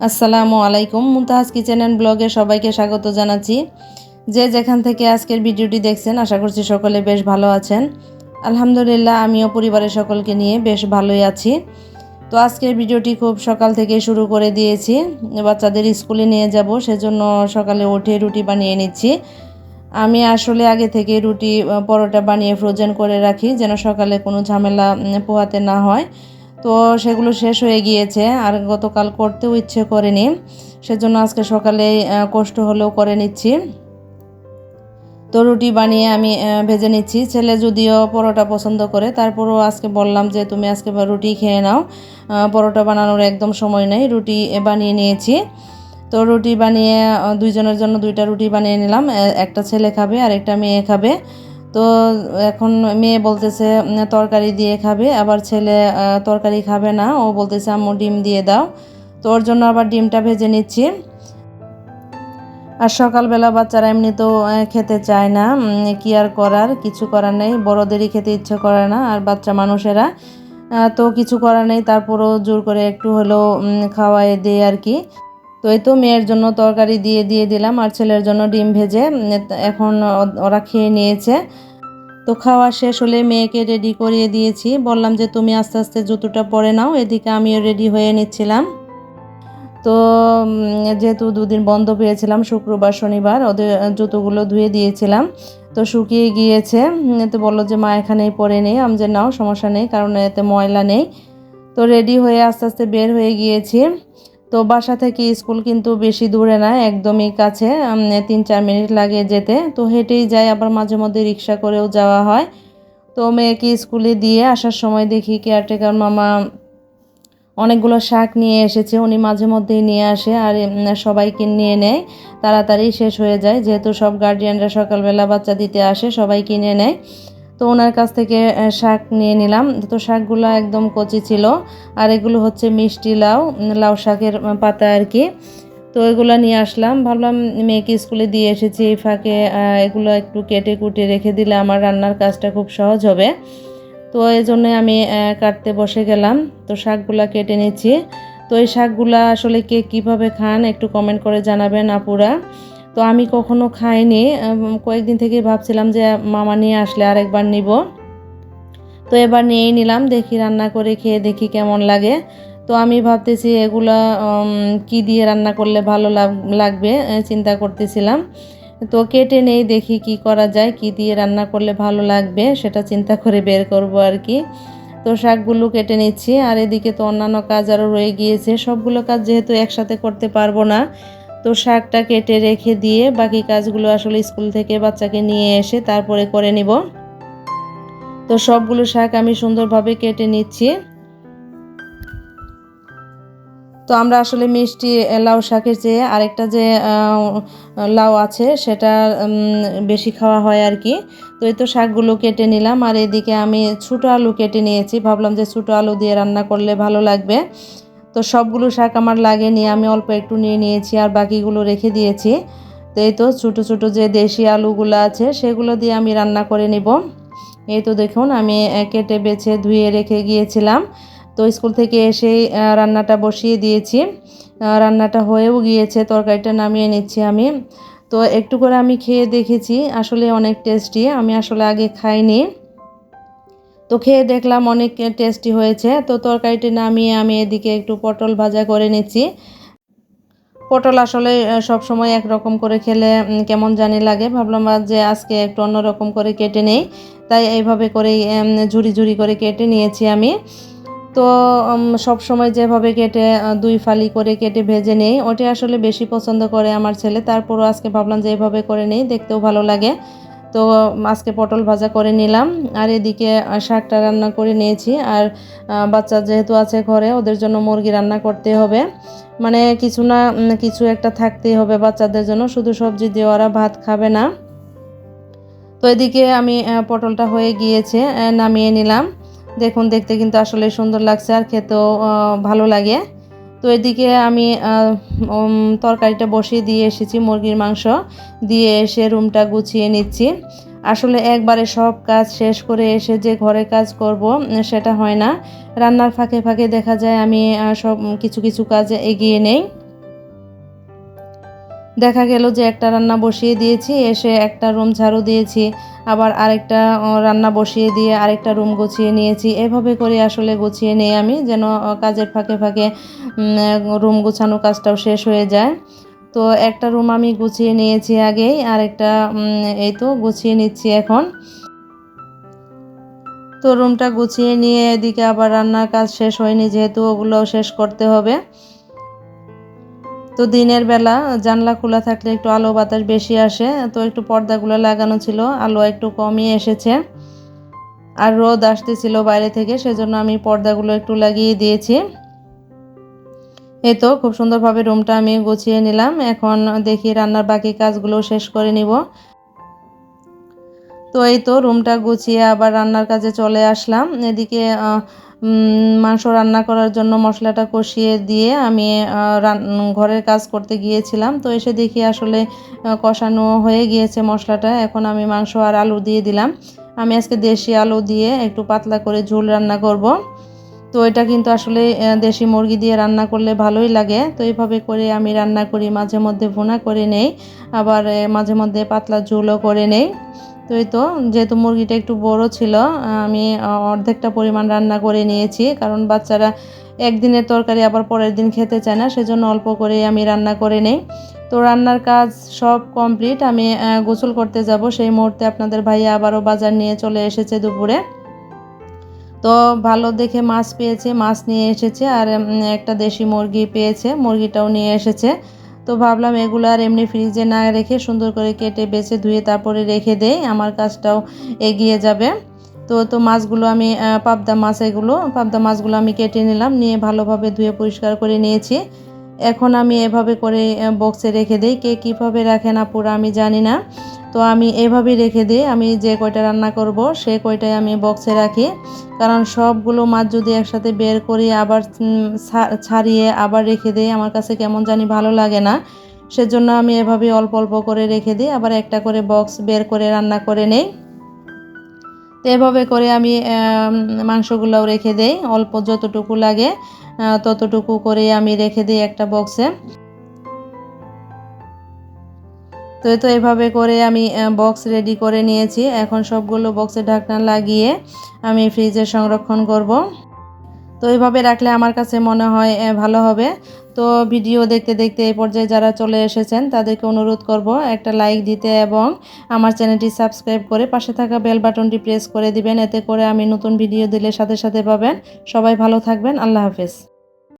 আসসালামু আলাইকুম। মুনতাহাজ kitchen and ব্লগে সবাইকে স্বাগত জানাচ্ছি। যে যেখান থেকে আজকের ভিডিওটি দেখছেন আশা করছি সকলে বেশ ভালো আছেন। আলহামদুলিল্লাহ আমিও পরিবারের সকলকে নিয়ে বেশ ভালোই আছি। তো আজকের ভিডিওটি খুব সকাল থেকে শুরু করে দিয়েছি। বাচ্চাদের স্কুলে নিয়ে যাব, সেজন্য সকালে উঠে রুটি বানিয়ে নিচ্ছি। আমি আসলে আগে থেকে রুটি পরোটা বানিয়ে ফ্রোজেন করে রাখি, যেন সকালে কোনো ঝামেলা পোহাতে না হয়। তো সেগুলো শেষ হয়ে গিয়েছে, আর গতকাল করতেও ইচ্ছে করেনি, সেজন্য আজকে সকালে কষ্ট হলেও করে নিচ্ছি। তো রুটি বানিয়ে আমি ভেজে নিচ্ছি। ছেলে যদিও পরোটা পছন্দ করে, তারপরেও আজকে বললাম যে তুমি আজকে রুটি খেয়ে নাও, পরোটা বানানোর একদম সময় নেই। রুটি বানিয়ে নিয়েছি। তো রুটি বানিয়ে দুইজনের জন্য দুইটা রুটি বানিয়ে নিলাম। একটা ছেলে খাবে আর একটা মেয়ে খাবে। তো এখন মেয়ে বলতেছে তরকারি দিয়ে খাবে, আবার ছেলে তরকারি খাবে না, ও বলতেছে আম্মু ডিম দিয়ে দাও। তো ওর জন্য আবার ডিমটা ভেজে নিচ্ছি। আর সকালবেলা বাচ্চারা এমনিতেও খেতে চায় না, কি আর করার, কিছু করার নেই। বড়দেরই খেতে ইচ্ছে করে না, আর বাচ্চা মানুষেরা তো কিছু করার নেই, তারপরও জোর করে একটু হলেও খাওয়াই দেয় আর কি। তো এই তো মেয়ের জন্য তরকারি দিয়ে দিলাম, আর ছেলের জন্য ডিম ভেজে এখন ওরা খেয়ে নিয়েছে। তো খাওয়া শেষ হলে মেয়েকে রেডি করিয়ে দিয়েছি, বললাম যে তুমি আস্তে আস্তে জুতোটা পরে নাও, এদিকে আমিও রেডি হয়ে নিচ্ছিলাম। তো যেহেতু দুদিন বন্ধ পেয়েছিলাম, শুক্রবার শনিবার, ওদের জুতোগুলো ধুয়ে দিয়েছিলাম, তো শুকিয়ে গিয়েছে। তো বললো যে মা এখানেই পরে নেই, আমি যে নাও সমস্যা নেই, কারণ এতে ময়লা নেই। তো রেডি হয়ে আস্তে আস্তে বের হয়ে গিয়েছি। তো বাসা থেকে স্কুল কিন্তু বেশি দূরে না, একদমই কাছে, 3-4 মিনিট লাগে যেতে। তো হেঁটেই যাই, আবার মাঝে মধ্যে রিক্সা করেও যাওয়া হয়। তো মেয়েকে স্কুলে দিয়ে আসার সময় দেখি কেয়ারটেকার মামা অনেকগুলো শাক নিয়ে এসেছে। উনি মাঝে মধ্যেই নিয়ে আসে, আর সবাইকে নিয়ে নেয়, তাড়াতাড়ি শেষ হয়ে যায়, যেহেতু সব গার্ডিয়ানরা সকালবেলা বাচ্চা দিতে আসে, সবাই কিনে নেয়। তো ওনার কাছ থেকে শাক নিয়ে নিলাম। তো শাকগুলো একদম কচি ছিল, আর এগুলো হচ্ছে মিষ্টি লাউ, লাউ শাকের পাতা আর কি। তো এগুলো নিয়ে আসলাম, ভাবলাম মেয়েকে স্কুলে দিয়ে এসেছি, এই ফাঁকে এগুলো একটু কেটে কুটে রেখে দিলে আমার রান্নার কাজটা খুব সহজ হবে। তো এই জন্যে আমি কাটতে বসে গেলাম। তো শাকগুলা কেটে নিচ্ছি। তো এই শাকগুলা আসলে কে কীভাবে খান একটু কমেন্ট করে জানাবেন আপুরা। তো আমি কখনো খাইনি, কয়েকদিন থেকে ভাবছিলাম যে মামা নিয়ে আসলে আরেকবার নিব। তো এবার নিয়েই নিলাম, দেখি রান্না করে খেয়ে দেখি কেমন লাগে। তো আমি ভাবতেছি এগুলা কি দিয়ে রান্না করলে ভালো লাগবে, চিন্তা করতেছিলাম। তো কেটে নেই, দেখি কি করা যায়, কি দিয়ে রান্না করলে ভালো লাগবে সেটা চিন্তা করে বের করব আর কি। তো শাকগুলো কেটে নিচ্ছি, আর এদিকে তো অন্যান্য কাজ আরও রয়ে গিয়েছে, সবগুলো কাজ যেহেতু একসাথে করতে পারবো না, তো শাকটা কেটে রেখে দিয়ে বাকি কাজগুলো আসলে স্কুল থেকে বাচ্চাকে নিয়ে এসে তারপরে করে নিব। তো সবগুলো শাক আমি সুন্দরভাবে কেটে নিচ্ছি। তো আমরা আসলে মিষ্টি লাউ শাকের চেয়ে আরেকটা যে লাউ আছে সেটা বেশি খাওয়া হয় আর কি। তো এই তো শাকগুলো কেটে নিলাম, আর এদিকে আমি ছোটো আলু কেটে নিয়েছি, ভাবলাম যে ছোটো আলু দিয়ে রান্না করলে ভালো লাগবে। তো সবগুলো শাক আমার লাগেনি, আমি অল্প একটু নিয়ে নিয়েছি, আর বাকিগুলো রেখে দিয়েছি। তো এই তো ছোটো ছোটো যে দেশি আলুগুলো আছে সেগুলো দিয়ে আমি রান্না করে নিব। এই তো দেখুন আমি কেটে বেছে ধুয়ে রেখে গিয়েছিলাম। তো স্কুল থেকে এসেই রান্নাটা বসিয়ে দিয়েছি, রান্নাটা হয়েও গিয়েছে, তরকারিটা নামিয়ে নিচ্ছি আমি। তো একটু করে আমি খেয়ে দেখেছি, আসলে অনেক টেস্টি, আমি আসলে আগে খাইনি। তো খেয়ে দেখলাম অনেক টেস্টি হয়েছে। তো তরকারিটি নামিয়ে আমি এদিকে একটু পটল ভাজা করে নিচ্ছি। পটল আসলে সব সময় একরকম করে খেলে কেমন জানি লাগে, ভাবলাম যে আজকে একটু অন্যরকম করে কেটে নেই, তাই এইভাবে করেই ঝুরি ঝুরি করে কেটে নিয়েছি আমি। তো সব সময় যেভাবে কেটে দুই ফালি করে কেটে ভেজে নেই, ওটা আসলে বেশি পছন্দ করে আমার ছেলে, তারপরও আজকে ভাবলাম যে এভাবে করে নেই, দেখতেও ভালো লাগে। তো আজকে পটল ভাজা করে নিলাম, আর এদিকে শাকটা রান্না করে নিয়েছি। আর বাচ্চা যেহেতু আছে ঘরে, ওদের জন্য মুরগি রান্না করতে হবে, মানে কিছু না কিছু একটা থাকতেই হবে বাচ্চাদের জন্য, শুধু সবজি দিয়ে ওরা ভাত খাবে না। তো এদিকে আমি পটলটা হয়ে গিয়েছে, নামিয়ে নিলাম। দেখুন দেখতে কিন্তু আসলে সুন্দর লাগছে, আর খেতেও ভালো লাগে। তো এদিকে আমি তরকারিটা বসিয়ে দিয়ে এসেছি, মুরগির মাংস দিয়ে এসে রুমটা গুছিয়ে নিচ্ছি। আসলে একবারে সব কাজ শেষ করে এসে যে ঘরে কাজ করব সেটা হয় না, রান্নার ফাঁকে ফাঁকে দেখা যায় আমি সব কিছু কিছু কাজ এগিয়ে নেই। দেখা গেল যে একটা রান্না বসিয়ে দিয়েছি, এসে একটা রুম ঝাড়ু দিয়েছি, আবার আরেকটা রান্না বসিয়ে দিয়ে আরেকটা রুম গুছিয়ে নিয়েছি। এভাবে করে আসলে গুছিয়ে নেই আমি, যেন কাজের ফাঁকে ফাঁকে রুম গুছানো কাজটাও শেষ হয়ে যায়। তো একটা রুম আমি গুছিয়ে নিয়েছি আগেই, আরেকটা এই তো গুছিয়ে নিচ্ছি এখন। তো রুমটা গুছিয়ে নিয়ে এদিকে আবার রান্নার কাজ শেষ হয়নি, যেহেতু ওগুলোও শেষ করতে হবে। তো দিনের বেলা জানলা খোলা থাকলে একটু আলো বাতাস বেশি আসে, তো একটু পর্দাগুলো লাগানো ছিল, আলো একটু কমই এসেছে আর রোদ আসতেছিল বাইরে থেকে, সেজন্য আমি পর্দাগুলো একটু লাগিয়ে দিয়েছি। এই তো খুব সুন্দরভাবে রুমটা আমি গুছিয়ে নিলাম। এখন দেখি রান্নার বাকি কাজগুলো শেষ করে নিব। তো এই তো রুমটা গুছিয়ে আবার রান্নার কাজে চলে আসলাম। এদিকে মাংস রান্না করার জন্য মশলাটা কষিয়ে দিয়ে আমি ঘরের কাজ করতে গিয়েছিলাম। তো এসে দেখি আসলে কষানো হয়ে গিয়েছে মশলাটা। এখন আমি মাংস আর আলু দিয়ে দিলাম। আমি আজকে দেশি আলু দিয়ে একটু পাতলা করে ঝোল রান্না করব। তো এটা কিন্তু আসলে দেশি মুরগি দিয়ে রান্না করলে ভালোই লাগে। তো এইভাবে করে আমি রান্না করি, মাঝে মধ্যে ভুনা করে নেই, আবার মাঝে মধ্যে পাতলা ঝোলও করে নেই। তো এই তো যেহেতু মুরগিটা একটু বড় ছিল, আমি অর্ধেকটা পরিমাণ রান্না করে নিয়েছি, কারণ বাচ্চারা একদিনের তরকারি আবার পরের দিন খেতে চায় না, সেজন্য অল্প করে আমি রান্না করে নেই। তো রান্নার কাজ সব কমপ্লিট, আমি গোসল করতে যাব সেই মুহূর্তে আপনাদের ভাইয়া আবারও বাজার নিয়ে চলে এসেছে দুপুরে। তো ভালো দেখে মাছ পেয়েছে, মাছ নিয়ে এসেছে, আর একটা দেশি মুরগি পেয়েছে, মুরগিটাও নিয়ে এসেছে। তো ভাবলাম এগুলো আর এমনি ফ্রিজে না রেখে সুন্দর করে কেটে বেছে ধুয়ে তারপরে রেখে দেই, আমার কাজটাও এগিয়ে যাবে। তো মাছগুলো আমি পাবদা মাছগুলো আমি কেটে নিলাম, নিয়ে ভালোভাবে ধুয়ে পরিষ্কার করে নিয়েছি। এখন আমি এভাবে করে বক্সে রেখে দিই। কে কীভাবে রাখেন আপুরা আমি জানি না, তো আমি এভাবেই রেখে দিই। আমি যে কয়টা রান্না করব সে কয়টাই আমি বক্সে রাখি, কারণ সবগুলো মাছ যদি একসাথে বের করি আবার ছাড়িয়ে আবার রেখে দিই, আমার কাছে কেমন জানি ভালো লাগে না। সেজন্য আমি এভাবে অল্প অল্প করে রেখে দিই, আবার একটা করে বক্স বের করে রান্না করে নেই। তো এভাবে করে আমি মাংসগুলোও রেখে দেই, অল্প যতটুকু লাগে ততটুকু করে আমি রেখে দিই একটা বক্সে। তো এভাবে করে আমি বক্স রেডি করে নিয়েছি। এখন সবগুলো বক্সে ঢাকনা লাগিয়ে আমি ফ্রিজে সংরক্ষণ করব। তো এইভাবে রাখলে আমার কাছে মনে হয় ভালো হবে। তো ভিডিও দেখতে দেখতে এই পর্যায়ে যারা চলে এসেছেন তাদেরকে অনুরোধ করব একটা লাইক দিতে এবং আমার চ্যানেলটি সাবস্ক্রাইব করে পাশে থাকা বেল বাটনটি প্রেস করে দিবেন, এতে করে আমি নতুন ভিডিও দিলে সাথে সাথে পাবেন। সবাই ভালো থাকবেন। আল্লাহ হাফেজ।